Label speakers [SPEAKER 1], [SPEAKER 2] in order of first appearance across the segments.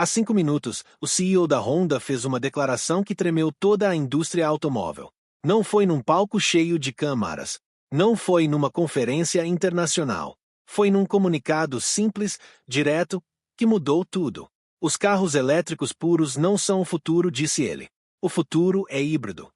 [SPEAKER 1] Há 5 minutos, o CEO da Honda fez uma declaração que tremeu toda a indústria automóvel. Não foi num palco cheio de câmaras. Não foi numa conferência internacional. Foi num comunicado simples, direto, que mudou tudo. Os carros elétricos puros não são o futuro, disse ele. O futuro é híbrido.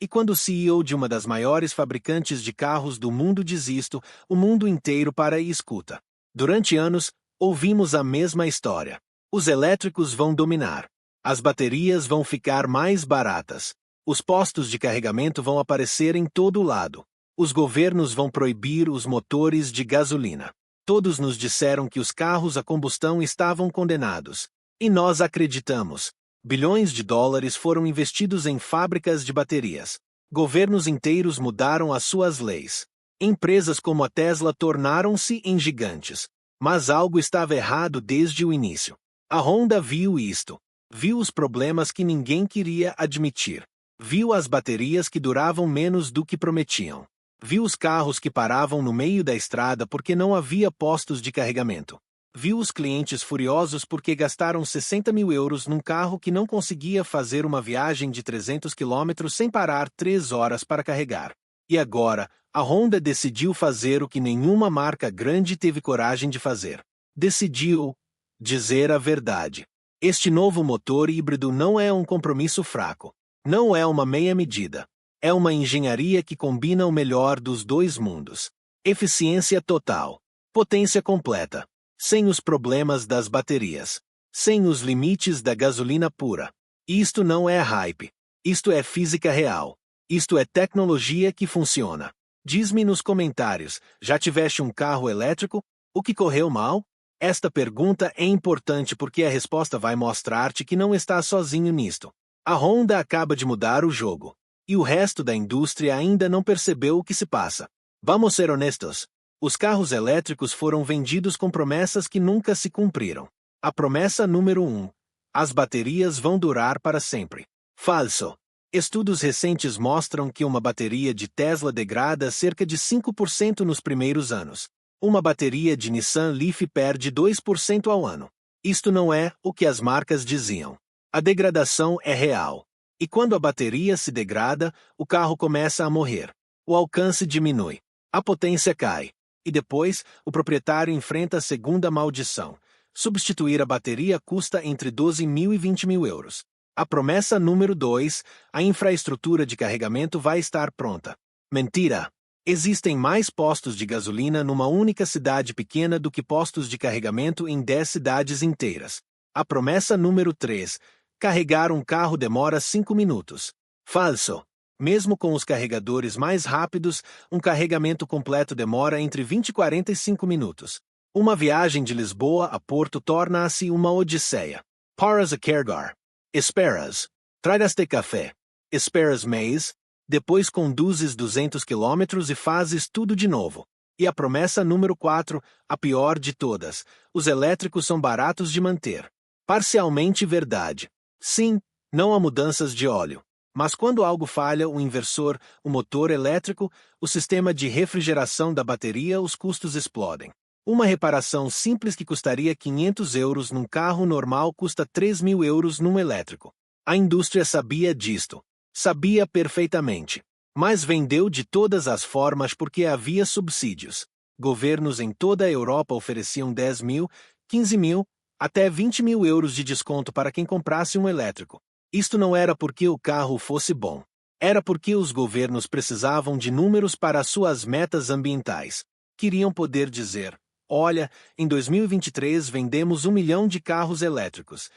[SPEAKER 1] E quando o CEO de uma das maiores fabricantes de carros do mundo diz isto, o mundo inteiro para e escuta. Durante anos, ouvimos a mesma história. Os elétricos vão dominar. As baterias vão ficar mais baratas. Os postos de carregamento vão aparecer em todo lado. Os governos vão proibir os motores de gasolina. Todos nos disseram que os carros a combustão estavam condenados. E nós acreditamos. Bilhões de dólares foram investidos em fábricas de baterias. Governos inteiros mudaram as suas leis. Empresas como a Tesla tornaram-se em gigantes. Mas algo estava errado desde o início. A Honda viu isto. Viu os problemas que ninguém queria admitir. Viu as baterias que duravam menos do que prometiam. Viu os carros que paravam no meio da estrada porque não havia postos de carregamento. Viu os clientes furiosos porque gastaram 60 mil euros num carro que não conseguia fazer uma viagem de 300 quilômetros sem parar 3 horas para carregar. E agora, a Honda decidiu fazer o que nenhuma marca grande teve coragem de fazer. Decidiu dizer a verdade. Este novo motor híbrido não é um compromisso fraco. Não é uma meia-medida. É uma engenharia que combina o melhor dos dois mundos. Eficiência total. Potência completa. Sem os problemas das baterias. Sem os limites da gasolina pura. Isto não é hype. Isto é física real. Isto é tecnologia que funciona. Diz-me nos comentários, já tiveste um carro elétrico? O que correu mal? Esta pergunta é importante porque a resposta vai mostrar-te que não está sozinho nisto. A Honda acaba de mudar o jogo. E o resto da indústria ainda não percebeu o que se passa. Vamos ser honestos. Os carros elétricos foram vendidos com promessas que nunca se cumpriram. A promessa número 1. As baterias vão durar para sempre. Falso. Estudos recentes mostram que uma bateria de Tesla degrada cerca de 5% nos primeiros anos. Uma bateria de Nissan Leaf perde 2% ao ano. Isto não é o que as marcas diziam. A degradação é real. E quando a bateria se degrada, o carro começa a morrer. O alcance diminui. A potência cai. E depois, o proprietário enfrenta a segunda maldição. Substituir a bateria custa entre 12 mil e 20 mil euros. A promessa número 2, a infraestrutura de carregamento vai estar pronta. Mentira! Existem mais postos de gasolina numa única cidade pequena do que postos de carregamento em 10 cidades inteiras. A promessa número 3, carregar um carro demora 5 minutos. Falso! Mesmo com os carregadores mais rápidos, um carregamento completo demora entre 20 e 45 minutos. Uma viagem de Lisboa a Porto torna-se uma odisseia. Paras a carregar. Esperas. Tragas-te café. Esperas mês. Depois conduzes 200 quilômetros e fazes tudo de novo. E a promessa número 4, a pior de todas. Os elétricos são baratos de manter. Parcialmente verdade. Sim, não há mudanças de óleo. Mas quando algo falha, o inversor, o motor elétrico, o sistema de refrigeração da bateria, os custos explodem. Uma reparação simples que custaria 500 euros num carro normal custa 3 mil euros num elétrico. A indústria sabia disto. Sabia perfeitamente. Mas vendeu de todas as formas porque havia subsídios. Governos em toda a Europa ofereciam 10 mil, 15 mil, até 20 mil euros de desconto para quem comprasse um elétrico. Isto não era porque o carro fosse bom. Era porque os governos precisavam de números para suas metas ambientais. Queriam poder dizer, olha, em 2023 vendemos 1 milhão de carros elétricos.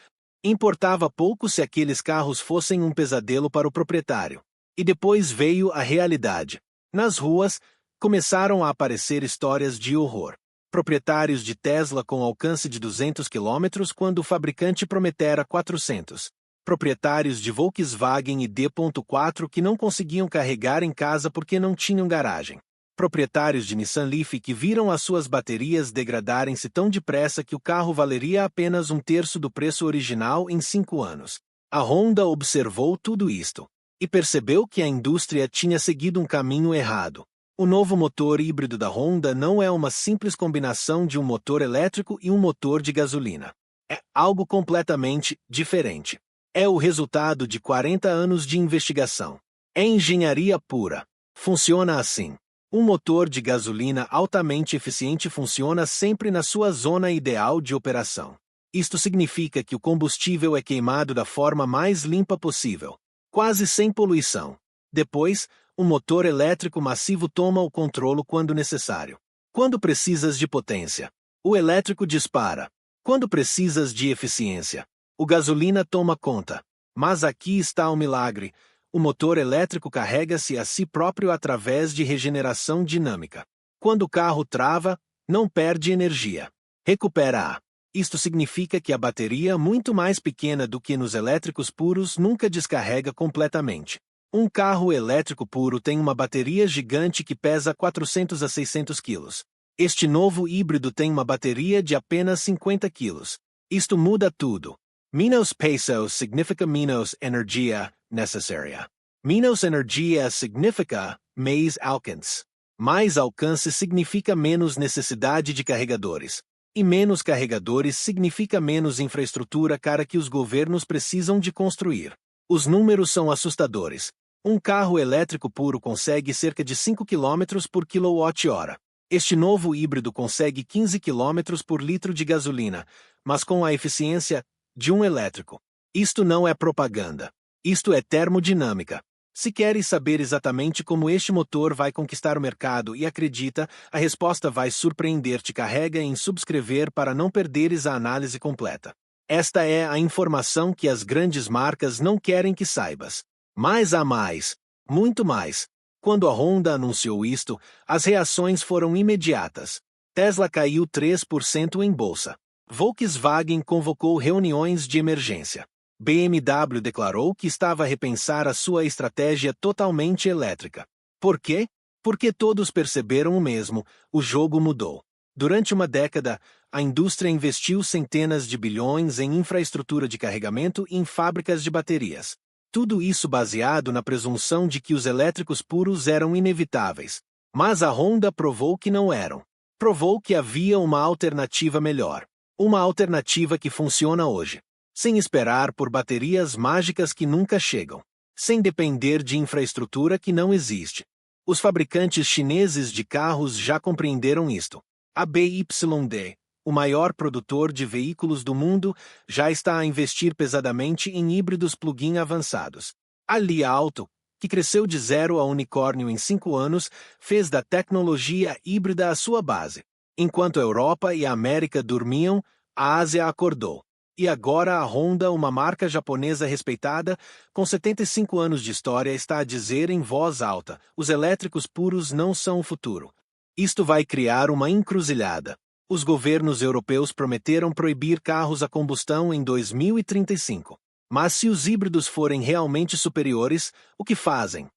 [SPEAKER 1] Importava pouco se aqueles carros fossem um pesadelo para o proprietário. E depois veio a realidade. Nas ruas, começaram a aparecer histórias de horror. Proprietários de Tesla com alcance de 200 km quando o fabricante prometera 400. Proprietários de Volkswagen e D.4 que não conseguiam carregar em casa porque não tinham garagem. Proprietários de Nissan Leaf que viram as suas baterias degradarem-se tão depressa que o carro valeria apenas 1/3 do preço original em 5 anos. A Honda observou tudo isto e percebeu que a indústria tinha seguido um caminho errado. O novo motor híbrido da Honda não é uma simples combinação de um motor elétrico e um motor de gasolina. É algo completamente diferente. É o resultado de 40 anos de investigação. É engenharia pura. Funciona assim. Um motor de gasolina altamente eficiente funciona sempre na sua zona ideal de operação. Isto significa que o combustível é queimado da forma mais limpa possível, quase sem poluição. Depois, um motor elétrico massivo toma o controle quando necessário. Quando precisas de potência, o elétrico dispara. Quando precisas de eficiência, o gasolina toma conta. Mas aqui está o milagre. O motor elétrico carrega-se a si próprio através de regeneração dinâmica. Quando o carro trava, não perde energia. Recupera-a. Isto significa que a bateria, muito mais pequena do que nos elétricos puros, nunca descarrega completamente. Um carro elétrico puro tem uma bateria gigante que pesa 400 a 600 quilos. Este novo híbrido tem uma bateria de apenas 50 quilos. Isto muda tudo. Menos peso significa menos energia necessária. Menos energia significa mais alcance. Mais alcance significa menos necessidade de carregadores. E menos carregadores significa menos infraestrutura cara que os governos precisam de construir. Os números são assustadores. Um carro elétrico puro consegue cerca de 5 km por kWh. Este novo híbrido consegue 15 km por litro de gasolina, mas com a eficiência de um elétrico. Isto não é propaganda. Isto é termodinâmica. Se queres saber exatamente como este motor vai conquistar o mercado e acredita, a resposta vai surpreender-te. Carrega em subscrever para não perderes a análise completa. Esta é a informação que as grandes marcas não querem que saibas. Mas há mais. Muito mais. Quando a Honda anunciou isto, as reações foram imediatas. Tesla caiu 3% em bolsa. Volkswagen convocou reuniões de emergência. BMW declarou que estava a repensar a sua estratégia totalmente elétrica. Por quê? Porque todos perceberam o mesmo, o jogo mudou. Durante uma década, a indústria investiu centenas de bilhões em infraestrutura de carregamento e em fábricas de baterias. Tudo isso baseado na presunção de que os elétricos puros eram inevitáveis. Mas a Honda provou que não eram. Provou que havia uma alternativa melhor. Uma alternativa que funciona hoje. Sem esperar por baterias mágicas que nunca chegam. Sem depender de infraestrutura que não existe. Os fabricantes chineses de carros já compreenderam isto. A BYD, o maior produtor de veículos do mundo, já está a investir pesadamente em híbridos plug-in avançados. A Li Auto, que cresceu de zero a unicórnio em 5 anos, fez da tecnologia híbrida a sua base. Enquanto a Europa e a América dormiam, a Ásia acordou. E agora a Honda, uma marca japonesa respeitada, com 75 anos de história, está a dizer em voz alta: os elétricos puros não são o futuro. Isto vai criar uma encruzilhada. Os governos europeus prometeram proibir carros a combustão em 2035. Mas se os híbridos forem realmente superiores, o que fazem?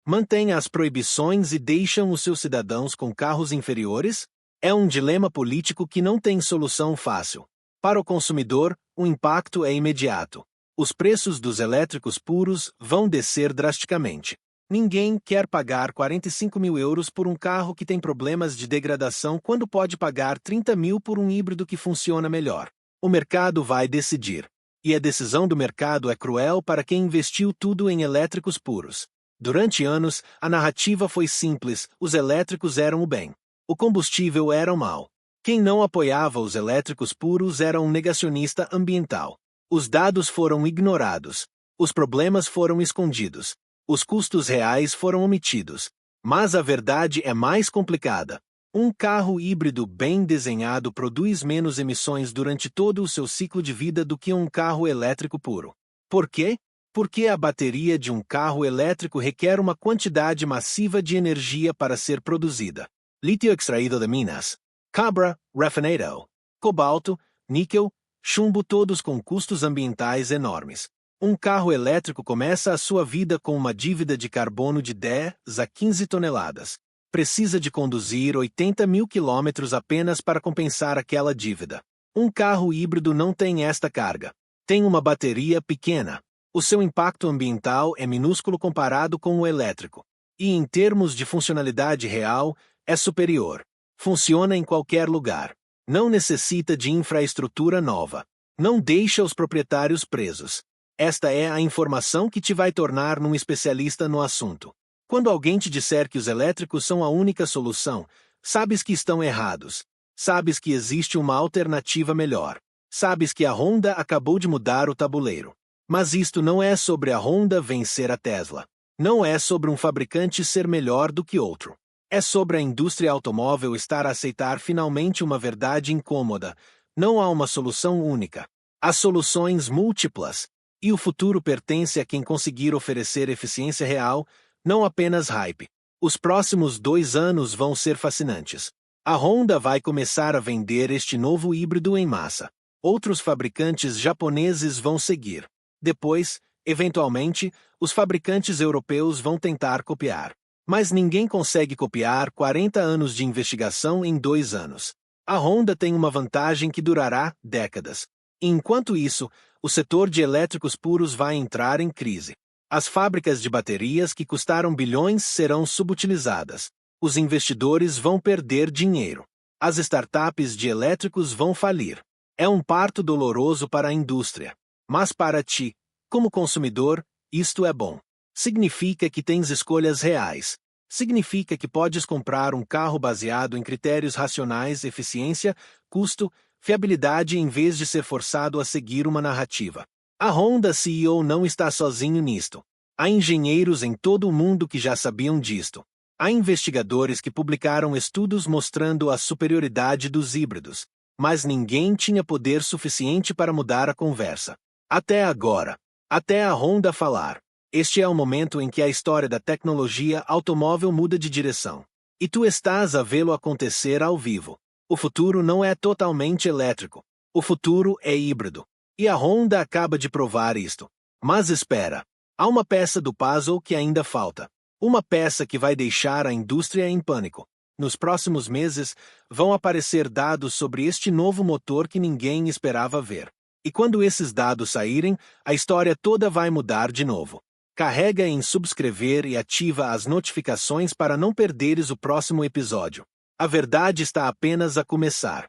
[SPEAKER 1] Mantêm as proibições e deixam os seus cidadãos com carros inferiores? É um dilema político que não tem solução fácil. Para o consumidor, o impacto é imediato. Os preços dos elétricos puros vão descer drasticamente. Ninguém quer pagar 45 mil euros por um carro que tem problemas de degradação quando pode pagar 30 mil por um híbrido que funciona melhor. O mercado vai decidir. E a decisão do mercado é cruel para quem investiu tudo em elétricos puros. Durante anos, a narrativa foi simples: os elétricos eram o bem. O combustível era o mal. Quem não apoiava os elétricos puros era um negacionista ambiental. Os dados foram ignorados. Os problemas foram escondidos. Os custos reais foram omitidos. Mas a verdade é mais complicada. Um carro híbrido bem desenhado produz menos emissões durante todo o seu ciclo de vida do que um carro elétrico puro. Por quê? Porque a bateria de um carro elétrico requer uma quantidade massiva de energia para ser produzida. Lítio extraído de minas. Cabra, refinado. Cobalto, níquel, chumbo, todos com custos ambientais enormes. Um carro elétrico começa a sua vida com uma dívida de carbono de 10 a 15 toneladas. Precisa de conduzir 80 mil quilômetros apenas para compensar aquela dívida. Um carro híbrido não tem esta carga. Tem uma bateria pequena. O seu impacto ambiental é minúsculo comparado com o elétrico. E em termos de funcionalidade real, é superior. Funciona em qualquer lugar. Não necessita de infraestrutura nova. Não deixa os proprietários presos. Esta é a informação que te vai tornar um especialista no assunto. Quando alguém te disser que os elétricos são a única solução, sabes que estão errados. Sabes que existe uma alternativa melhor. Sabes que a Honda acabou de mudar o tabuleiro. Mas isto não é sobre a Honda vencer a Tesla. Não é sobre um fabricante ser melhor do que outro. É sobre a indústria automóvel estar a aceitar finalmente uma verdade incômoda. Não há uma solução única. Há soluções múltiplas. E o futuro pertence a quem conseguir oferecer eficiência real, não apenas hype. Os próximos 2 anos vão ser fascinantes. A Honda vai começar a vender este novo híbrido em massa. Outros fabricantes japoneses vão seguir. Depois, eventualmente, os fabricantes europeus vão tentar copiar. Mas ninguém consegue copiar 40 anos de investigação em 2 anos. A Honda tem uma vantagem que durará décadas. Enquanto isso, o setor de elétricos puros vai entrar em crise. As fábricas de baterias que custaram bilhões serão subutilizadas. Os investidores vão perder dinheiro. As startups de elétricos vão falir. É um parto doloroso para a indústria. Mas para ti, como consumidor, isto é bom. Significa que tens escolhas reais. Significa que podes comprar um carro baseado em critérios racionais, eficiência, custo, fiabilidade em vez de ser forçado a seguir uma narrativa. A Honda CEO não está sozinho nisto. Há engenheiros em todo o mundo que já sabiam disto. Há investigadores que publicaram estudos mostrando a superioridade dos híbridos. Mas ninguém tinha poder suficiente para mudar a conversa. Até agora. Até a Honda falar. Este é o momento em que a história da tecnologia automóvel muda de direção. E tu estás a vê-lo acontecer ao vivo. O futuro não é totalmente elétrico. O futuro é híbrido. E a Honda acaba de provar isto. Mas espera. Há uma peça do puzzle que ainda falta. Uma peça que vai deixar a indústria em pânico. Nos próximos meses, vão aparecer dados sobre este novo motor que ninguém esperava ver. E quando esses dados saírem, a história toda vai mudar de novo. Carrega em subscrever e ativa as notificações para não perderes o próximo episódio. A verdade está apenas a começar.